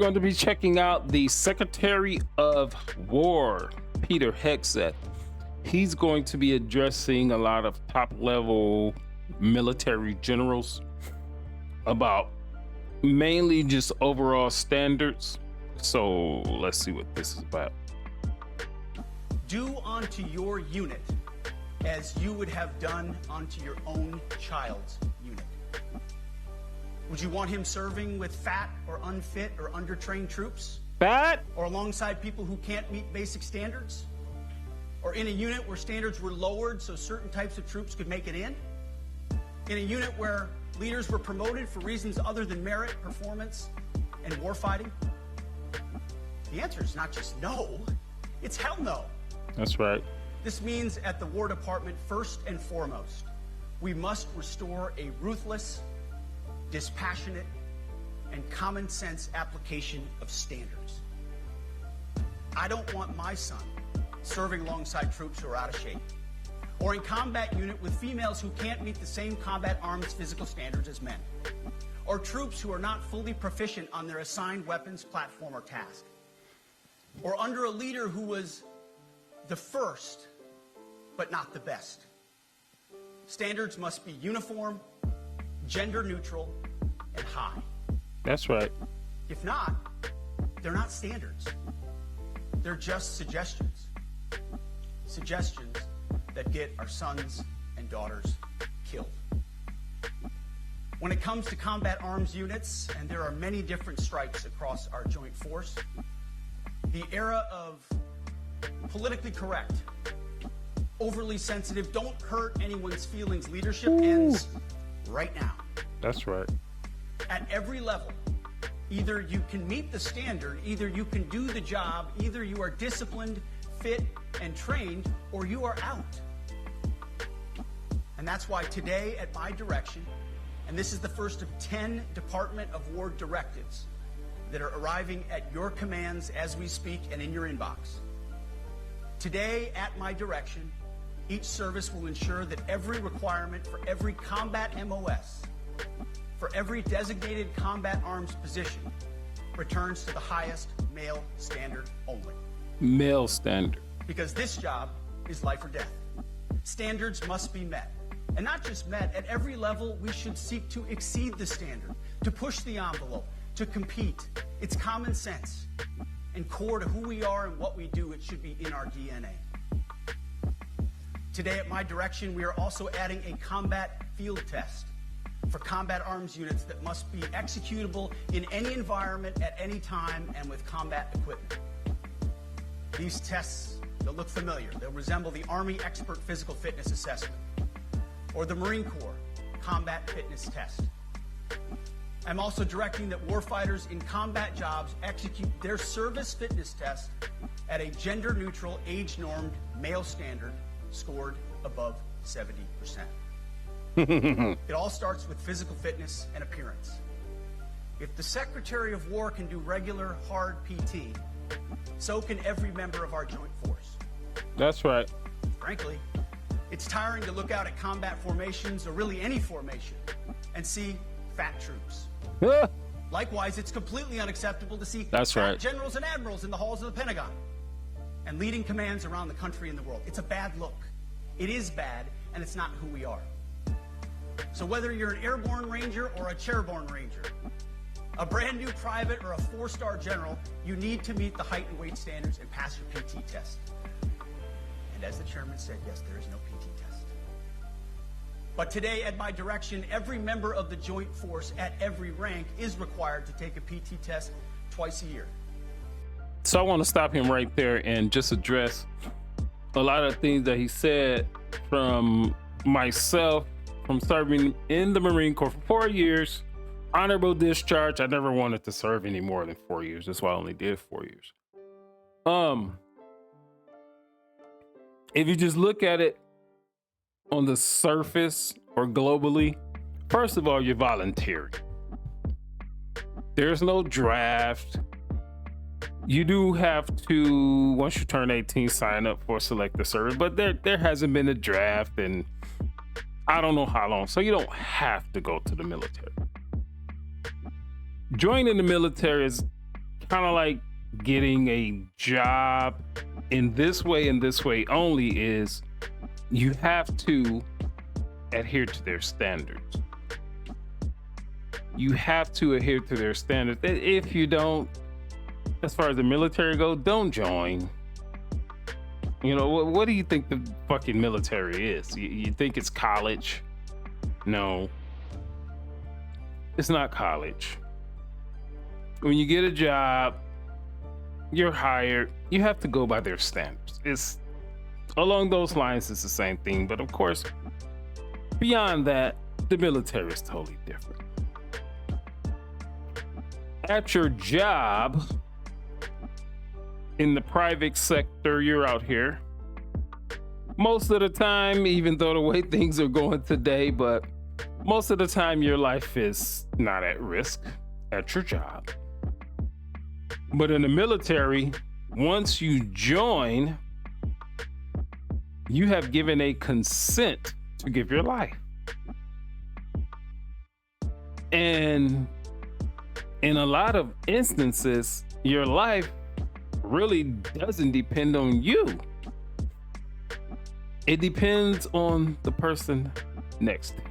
going to be checking out the Secretary of War, Peter Hegseth. He's going to be addressing a lot of top level military generals about mainly just overall standards. So let's see what this is about. Do unto your unit as you would have done unto your own child's unit. Would you want him serving with fat or unfit or undertrained troops? Fat? Or alongside people who can't meet basic standards? Or in a unit where standards were lowered so certain types of troops could make it in? In a unit where leaders were promoted for reasons other than merit, performance, and warfighting? The answer is not just no, it's hell no. That's right. This means at the War Department, first and foremost, we must restore a ruthless, dispassionate, and common sense application of standards. I don't want my son serving alongside troops who are out of shape, or in combat unit with females who can't meet the same combat arms physical standards as men, or troops who are not fully proficient on their assigned weapons, platform, or task, or under a leader who was the first, but not the best. Standards must be uniform, gender neutral, and high. That's right. If not, they're not standards. They're just suggestions. Suggestions that get our sons and daughters killed. When it comes to combat arms units, and there are many different stripes across our joint force, the era of politically correct, overly sensitive, don't hurt anyone's feelings leadership ends right now. That's right. At every level, either you can meet the standard, either you can do the job, either you are disciplined, fit, and trained, or you are out. And that's why today, at my direction, and this is the first of 10 Department of War directives that are arriving at your commands as we speak and in your inbox. Today, at my direction, each service will ensure that every requirement for every combat MOS, for every designated combat arms position, returns to the highest male standard only. Male standard. Because this job is life or death. Standards must be met. And not just met, at every level we should seek to exceed the standard, to push the envelope, to compete. It's common sense. And core to who we are and what we do, it should be in our DNA. Today at my direction, we are also adding a combat field test for combat arms units that must be executable in any environment at any time and with combat equipment. These tests, they'll look familiar. They'll resemble the Army Expert Physical Fitness Assessment or the Marine Corps Combat Fitness Test. I'm also directing that warfighters in combat jobs execute their service fitness test at a gender-neutral, age-normed male standard scored above 70%. It all starts with physical fitness and appearance. If the Secretary of War can do regular, hard PT, so can every member of our joint force. That's right. Frankly, it's tiring to look out at combat formations, or really any formation, and see fat troops. Likewise, it's completely unacceptable to see fat generals and admirals in the halls of the Pentagon and leading commands around the country and the world. It's a bad look. It is bad, and it's not who we are. So whether you're an airborne ranger or a chairborne ranger, a brand new private or a 4-star general, you need to meet the height and weight standards and pass your PT test. And as the chairman said, yes, there is no PT test. But today, at my direction, every member of the joint force at every rank is required to take a PT test twice a year. So I want to stop him right there and just address a lot of things that he said. From myself, from serving in the Marine Corps for 4 years, honorable discharge. I never wanted to serve any more than 4 years. That's why I only did 4 years. If you just look at it on the surface or globally, first of all, you're volunteering. There's no draft. You do have to, once you turn 18, sign up for selective service, but there hasn't been a draft in I don't know how long, so you don't have to go to the military. Joining the military is kind of like getting a job in this way and this way only, is you have to adhere to their standards. You have to adhere to their standards. If you don't, as far as the military goes, don't join. You know, what do you think the fucking military is? You think it's college? No, it's not college. When you get a job, you're hired, you have to go by their standards. It's along those lines, it's the same thing. But of course, beyond that, the military is totally different. At your job, in the private sector, you're out here most of the time, even though the way things are going today, but most of the time your life is not at risk at your job. But in the military, once you join, you have given a consent to give your life. And in a lot of instances, your life really doesn't depend on you. It depends on the person next to you.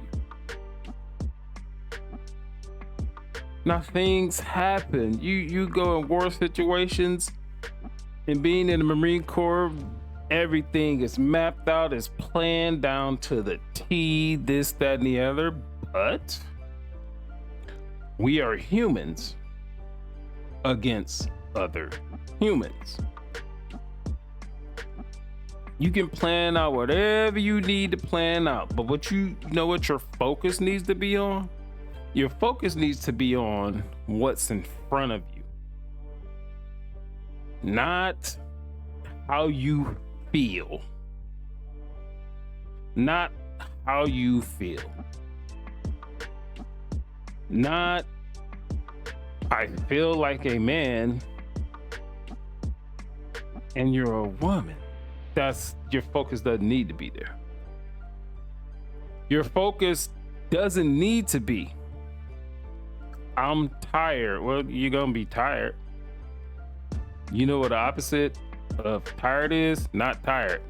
Now, things happen. You go in war situations, and being in the Marine Corps, everything is mapped out, is planned down to the T, this, that, and the other. But we are humans against other humans. You can plan out whatever you need to plan out, but what you know what your focus needs to be on? Your focus needs to be on what's in front of you, not how you feel. Not how you feel. Not, I feel like a man and you're a woman. That's your focus doesn't need to be there. Your focus doesn't need to be, I'm tired. Well, you're gonna be tired. You know what the opposite of tired is? Not tired.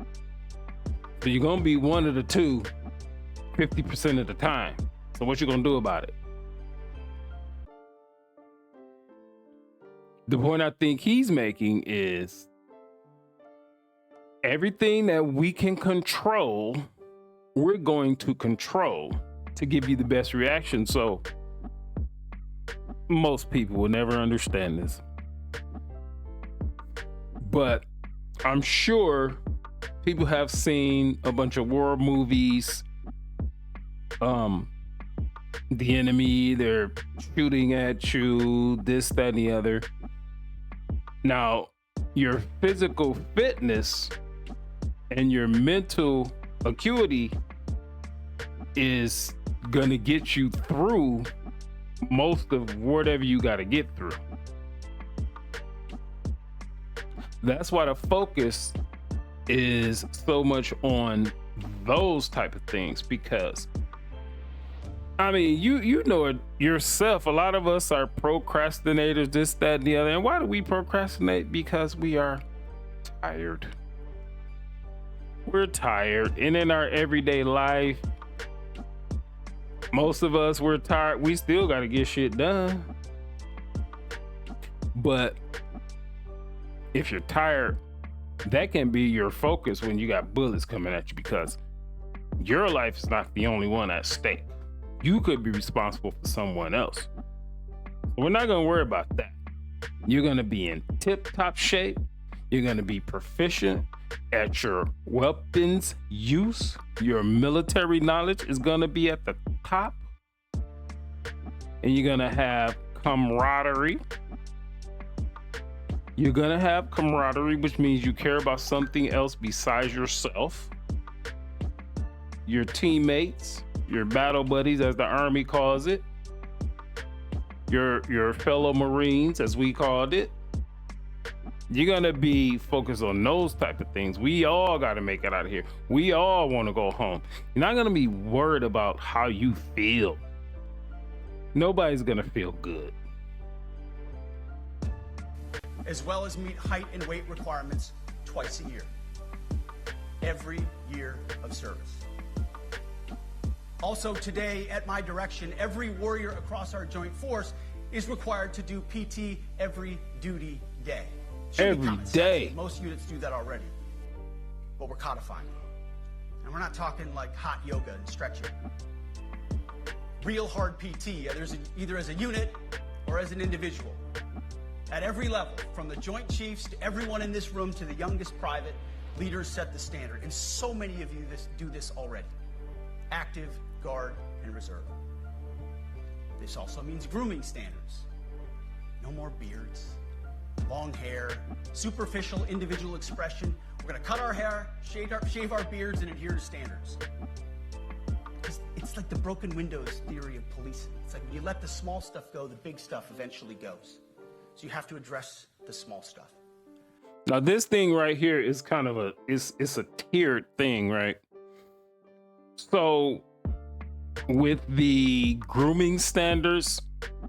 So you're gonna be one of the two 50% of the time. So what you gonna do about it? The point I think he's making is everything that we can control, we're going to control to give you the best reaction. So most people will never understand this, but I'm sure people have seen a bunch of war movies. The enemy, they're shooting at you, this, that, and the other. Now, your physical fitness and your mental acuity is gonna get you through most of whatever you gotta get through. That's why the focus is so much on those type of things, because I mean, you know it yourself. A lot of us are procrastinators, this, that, and the other. And why do we procrastinate? Because we are tired. We're tired. And in our everyday life, most of us, we're tired. We still got to get shit done. But if you're tired, that can be your focus when you got bullets coming at you, because your life is not the only one at stake. You could be responsible for someone else. We're not going to worry about that. You're going to be in tip-top shape. You're going to be proficient at your weapons use. Your military knowledge is going to be at the top. And you're going to have camaraderie. You're going to have camaraderie, which means you care about something else besides yourself. Your teammates, your battle buddies, as the Army calls it, your fellow Marines, as we called it. You're gonna be focused on those type of things. We all gotta make it out of here. We all want to go home. You're not gonna be worried about how you feel. Nobody's gonna feel good. as well as meet height and weight requirements twice a year. Every year of service. Also today, at my direction, every warrior across our joint force is required to do PT every duty day. Every day. Most units do that already, but we're codifying it. And we're not talking like hot yoga and stretching. Real hard PT, either as a unit or as an individual. At every level, from the Joint Chiefs to everyone in this room to the youngest private, leaders set the standard. And so many of you do this already. Active, Guard, and Reserve. This also means grooming standards. No more beards, long hair, superficial individual expression. We're going to cut our hair, shave our beards, and adhere to standards. It's like the broken windows theory of policing. It's like when you let the small stuff go, the big stuff eventually goes. So you have to address the small stuff. Now this thing right here is kind of it's a tiered thing, right? So with the grooming standards,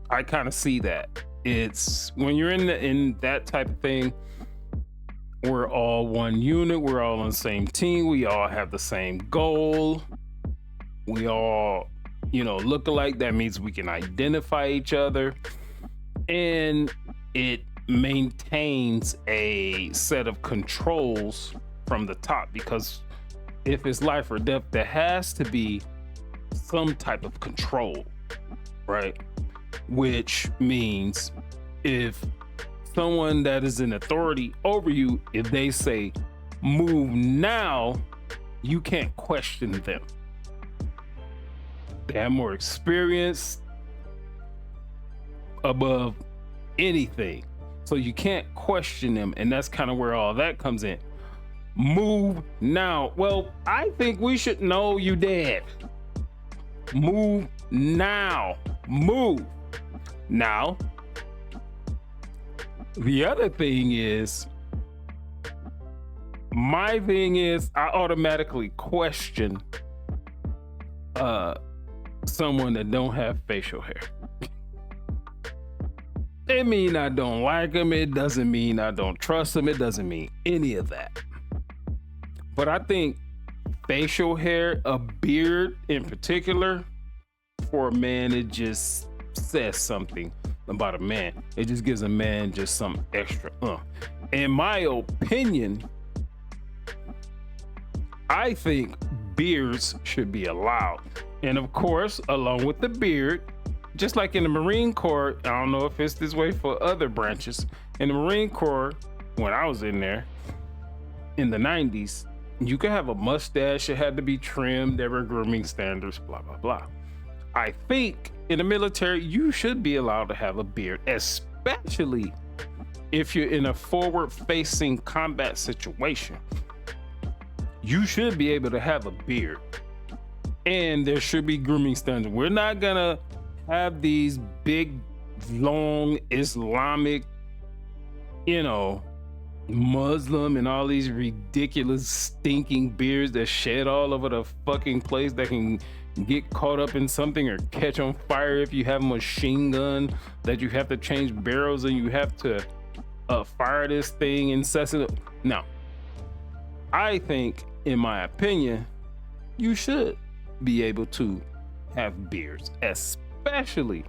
I kind of see that. It's when you're in that type of thing, we're all one unit, we're all on the same team, we all have the same goal, we all, look alike. That means we can identify each other, and it maintains a set of controls from the top, because if it's life or death, there has to be some type of control, right? Which means if someone that is in authority over you, if they say move now, you can't question them. They have more experience above anything, so you can't question them, and that's kind of where all that comes in. Move now. Well, I think we should know you dead. Move now. Move now. The other thing is, I automatically question someone that don't have facial hair. It mean I don't like them. It doesn't mean I don't trust them. It doesn't mean any of that. But I think facial hair, a beard in particular, for a man, it just says something about a man. It just gives a man just some extra. In my opinion, I think beards should be allowed. And of course, along with the beard, just like in the Marine Corps, I don't know if it's this way for other branches. In the Marine Corps, when I was in there in the 90s, you could have a mustache. It had to be trimmed. There were grooming standards, blah, blah, blah. I think in the military, you should be allowed to have a beard, especially if you're in a forward-facing combat situation. You should be able to have a beard. And there should be grooming standards. We're not gonna have these big, long Islamic, Muslim and all these ridiculous stinking beards that shed all over the fucking place, that can get caught up in something or catch on fire if you have a machine gun, that you have to change barrels and you have to fire this thing incessantly. No, I think, in my opinion, you should be able to have beards, especially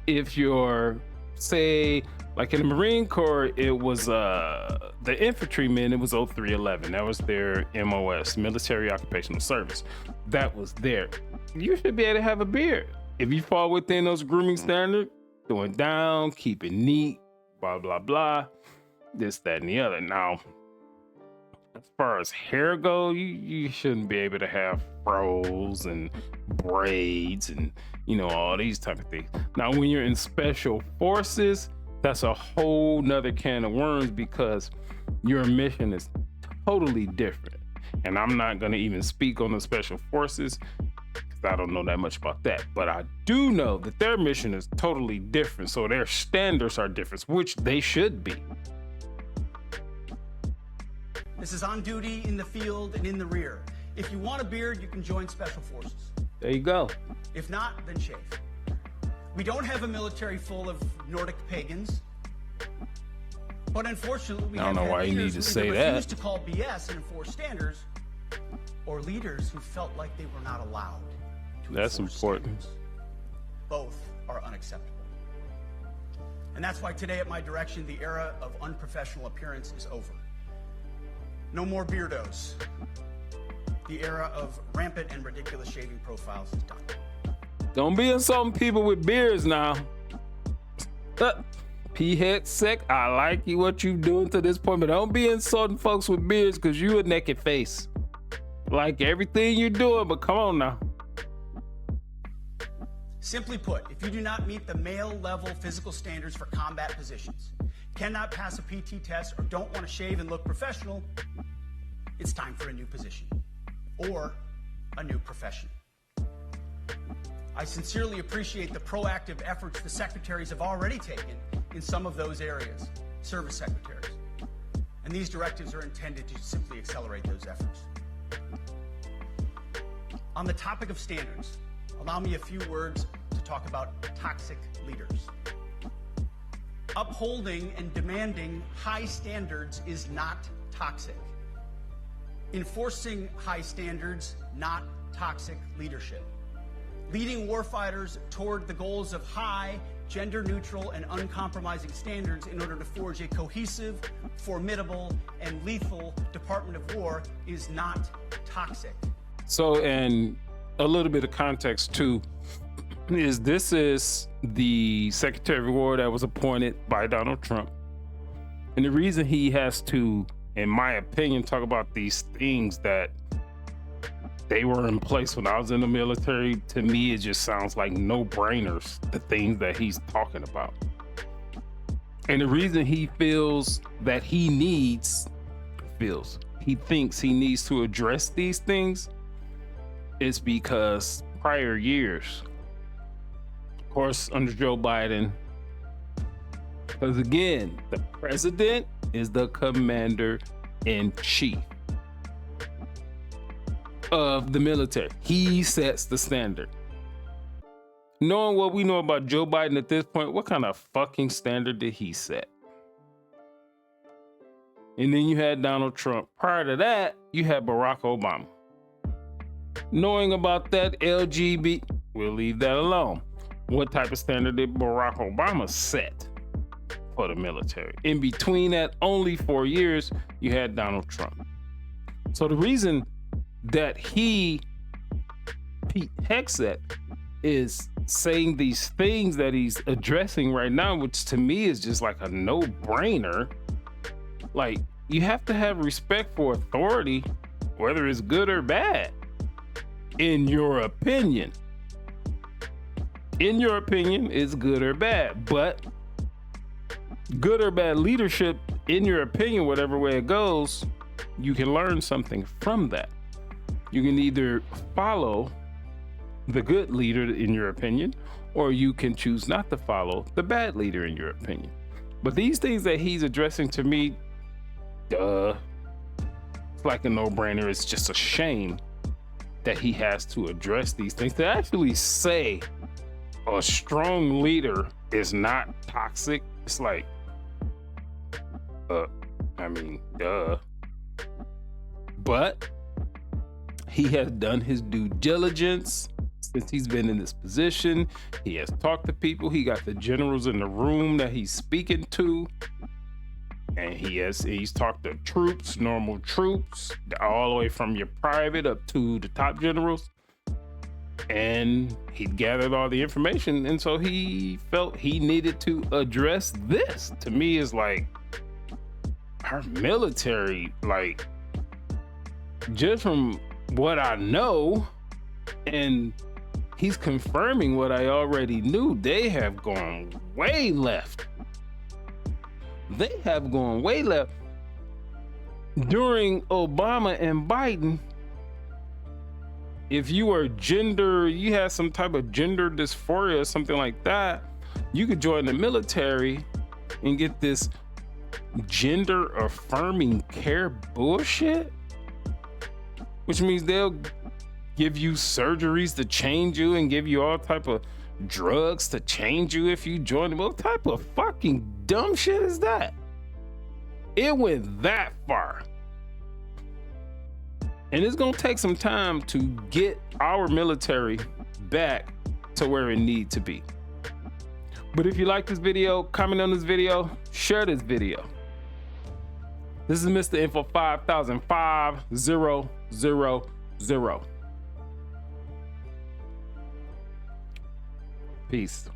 if you're, say, like in the Marine Corps, it was the infantrymen, it was 0311. That was their MOS, military occupational service. That was there. You should be able to have a beard. If you fall within those grooming standards, throwing down, keep it neat, blah, blah, blah, this, that, and the other. Now, as far as hair go, you shouldn't be able to have froze and braids and, all these type of things. Now, when you're in special forces, that's a whole nother can of worms, because your mission is totally different. And I'm not going to even speak on the special forces, because I don't know that much about that. But I do know that their mission is totally different. So their standards are different, which they should be. This is on duty, in the field, and in the rear. If you want a beard, you can join Special Forces. There you go. If not, then shave. We don't have a military full of Nordic pagans. But unfortunately, we I don't know why you need to say that. Refuse to call BS and enforce standards, or leaders who felt like they were not allowed to That's important. Standards. Both are unacceptable. And that's why today, at my direction, the era of unprofessional appearance is over. No more beardos. The era of rampant and ridiculous shaving profiles is done. Don't be insulting people with beards now. P. Hegseth, I like you what you doing to this point, but don't be insulting folks with beards because you a naked face. Like everything you're doing, but come on now. Simply put, if you do not meet the male-level physical standards for combat positions, cannot pass a PT test, or don't want to shave and look professional, it's time for a new position or a new profession. I sincerely appreciate the proactive efforts the secretaries have already taken in some of those areas, service secretaries. And these directives are intended to simply accelerate those efforts. On the topic of standards, allow me a few words to talk about toxic leaders. Upholding and demanding high standards is not toxic. Enforcing high standards, not toxic leadership. Leading warfighters toward the goals of high, gender-neutral, and uncompromising standards in order to forge a cohesive, formidable, and lethal Department of War is not toxic. So, and a little bit of context too, is this is the Secretary of War that was appointed by Donald Trump. And the reason he has to, in my opinion, talk about these things that they were in place when I was in the military, to me, it just sounds like no-brainers, the things that he's talking about. And the reason he feels that he thinks he needs to address these things is because prior years, of course, under Joe Biden, because again, the president is the commander-in-chief of the military. He sets the standard. Knowing what we know about Joe Biden at this point, what kind of fucking standard did he set? And then you had Donald Trump. Prior to that, you had Barack Obama. Knowing about that LGBT, we'll leave that alone. What type of standard did Barack Obama set for the military? In between that, only 4 years, you had Donald Trump. So the reason that Pete Hegseth, is saying these things that he's addressing right now, which to me is just like a no-brainer. Like, you have to have respect for authority, whether it's good or bad, in your opinion. In your opinion, it's good or bad, but good or bad leadership, in your opinion, whatever way it goes, you can learn something from that. You can either follow the good leader in your opinion, or you can choose not to follow the bad leader in your opinion. But these things that he's addressing, to me, it's like a no-brainer. It's just a shame that he has to address these things. To actually say a strong leader is not toxic, it's like, duh. But he has done his due diligence since he's been in this position. He has talked to people. He got the generals in the room that he's speaking to. And he's talked to troops, normal troops, all the way from your private up to the top generals. And he gathered all the information. And so he felt he needed to address this. To me, is like, our military, like, just from what I know, and he's confirming what I already knew, they have gone way left. They have gone way left. During Obama and Biden, if you were you had some type of gender dysphoria or something like that, you could join the military and get this gender affirming care bullshit, which means they'll give you surgeries to change you and give you all type of drugs to change you if you join them. What type of fucking dumb shit is that? It went that far. And it's gonna take some time to get our military back to where it needs to be. But if you like this video, comment on this video, share this video. This is Mr. Info 5000. Peace.